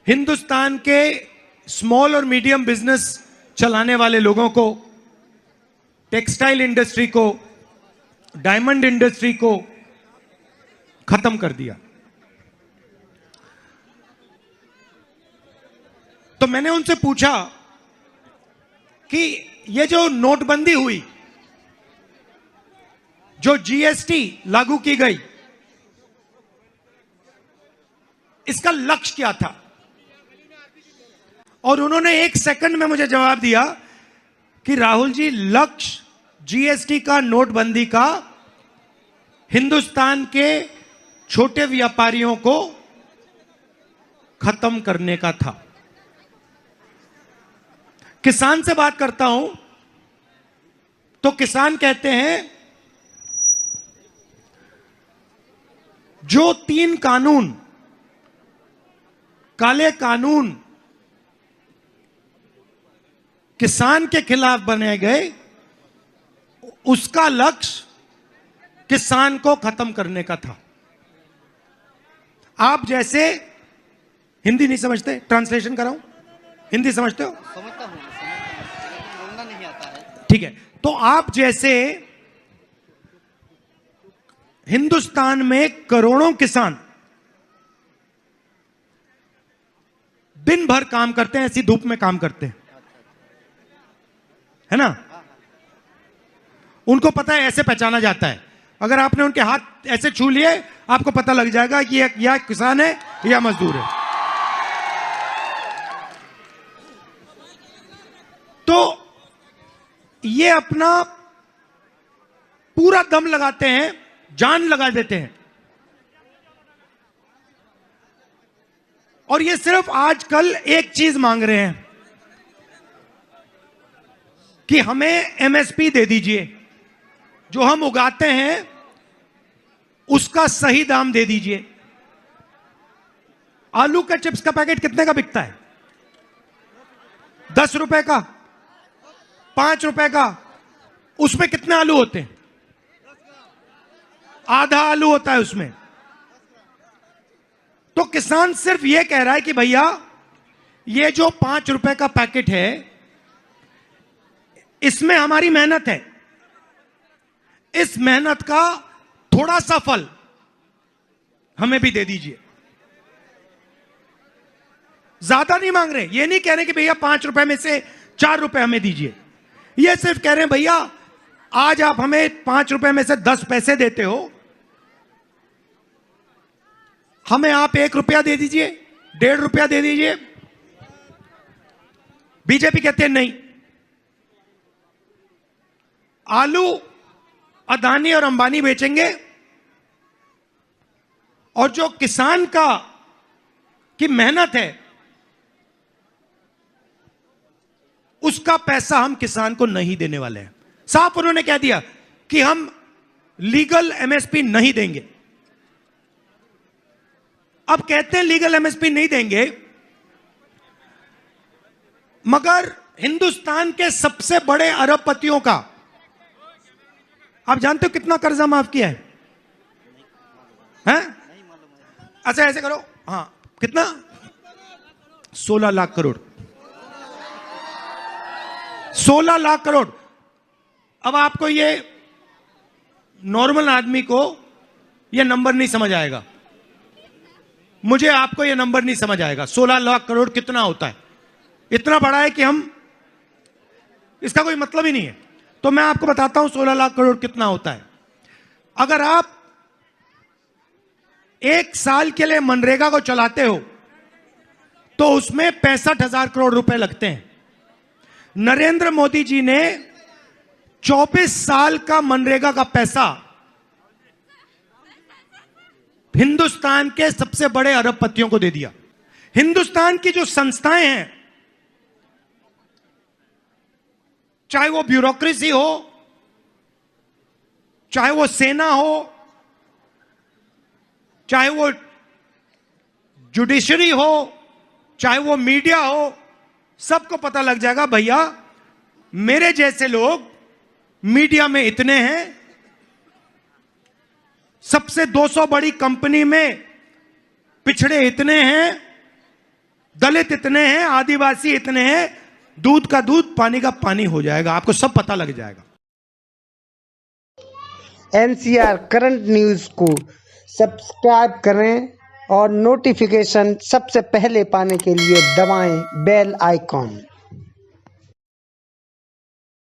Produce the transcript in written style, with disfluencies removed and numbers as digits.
हिंदुस्तान के स्मॉल और medium business चलाने वाले लोगों को, टेक्सटाइल इंडस्ट्री को, डायमंड इंडस्ट्री को खत्म कर दिया। तो मैंने उनसे पूछा कि ये जो नोटबंदी हुई, जो जीएसटी लागू की गई, इसका लक्ष्य क्या था? और उन्होंने एक सेकंड में मुझे जवाब दिया कि राहुल जी, लक्ष्य जीएसटी का, नोटबंदी का, हिंदुस्तान के छोटे व्यापारियों को खत्म करने का था। किसान से बात करता हूं तो किसान कहते हैं जो 3 कानून, काले कानून किसान के खिलाफ बनाए गए, उसका लक्ष्य किसान को खत्म करने का था। आप जैसे, हिंदी नहीं समझते, ट्रांसलेशन कराऊं? हिंदी समझते हो? समझता हूं, बोलना नहीं आता है। ठीक है। तो आप जैसे हिंदुस्तान में करोड़ों किसान दिन भर काम करते हैं, ऐसी धूप में काम करते हैं, है ना? उनको पता है, ऐसे पहचाना जाता है। अगर आपने उनके हाथ ऐसे छू लिए, आपको पता लग जाएगा कि या किसान है या मजदूर है। तो ये अपना पूरा दम लगाते हैं, जान लगा देते हैं। और ये सिर्फ आजकल एक चीज मांग रहे हैं कि हमें एमएसपी दे दीजिए, जो हम उगाते हैं उसका सही दाम दे दीजिए। आलू का चिप्स का पैकेट कितने का बिकता है? 10 रुपए का, 5 रुपए का। उसमें कितने आलू होते हैं? आधा आलू होता है उसमें। तो किसान सिर्फ यह कह रहा है कि भैया, ये जो 5 रुपए का पैकेट है, इसमें हमारी मेहनत है, इस मेहनत का थोड़ा सा फल हमें भी दे दीजिए। ज्यादा नहीं मांग रहे, ये नहीं कह रहे कि भैया 5 रुपए में से 4 रुपए हमें दीजिए। ये सिर्फ कह रहे हैं भैया, आज आप हमें 5 रुपए में से 10 पैसे देते हो, हमें आप 1 रुपया दे दीजिए, 1.5 रुपया दे दीजिए। बीजेपी कहते हैं नहीं, आलू अदानी और अंबानी बेचेंगे, और जो किसान की मेहनत है, उसका पैसा हम किसान को नहीं देने वाले हैं। साफ उन्होंने कह दिया कि हम लीगल एमएसपी नहीं देंगे। अब कहते हैं लीगल एमएसपी नहीं देंगे, मगर हिंदुस्तान के सबसे बड़े अरबपतियों का, आप जानते हो कितना कर्जा माफ किया है? अच्छा ऐसे करो, हाँ, कितना? 16 लाख करोड़। 16 लाख करोड़। अब आपको ये नॉर्मल आदमी को ये नंबर नहीं समझ आएगा, मुझे आपको ये नंबर नहीं समझ आएगा। 16 लाख करोड़ कितना होता है? इतना बड़ा है कि हम, इसका कोई मतलब ही नहीं है। तो मैं आपको बताता हूं 16 लाख करोड़ कितना होता है। अगर आप 1 साल के लिए मनरेगा को चलाते हो तो उसमें 65,000 करोड़ रुपए लगते हैं। नरेंद्र मोदी जी ने 24 साल का मनरेगा का पैसा हिंदुस्तान के सबसे बड़े अरबपतियों को दे दिया। हिंदुस्तान की जो संस्थाएं हैं, चाहे वो ब्यूरोक्रेसी हो, चाहे वो सेना हो, चाहे वो जुडिशरी हो, चाहे वो मीडिया हो, सबको पता लग जाएगा भैया, मेरे जैसे लोग मीडिया में इतने हैं, सबसे 200 बड़ी कंपनी में पिछड़े इतने हैं, दलित इतने हैं, आदिवासी इतने हैं, दूध का दूध पानी का पानी हो जाएगा, आपको सब पता लग जाएगा। NCR करंट न्यूज़ को सब्सक्राइब करें और नोटिफिकेशन सबसे पहले पाने के लिए दबाएं बेल आइकॉन।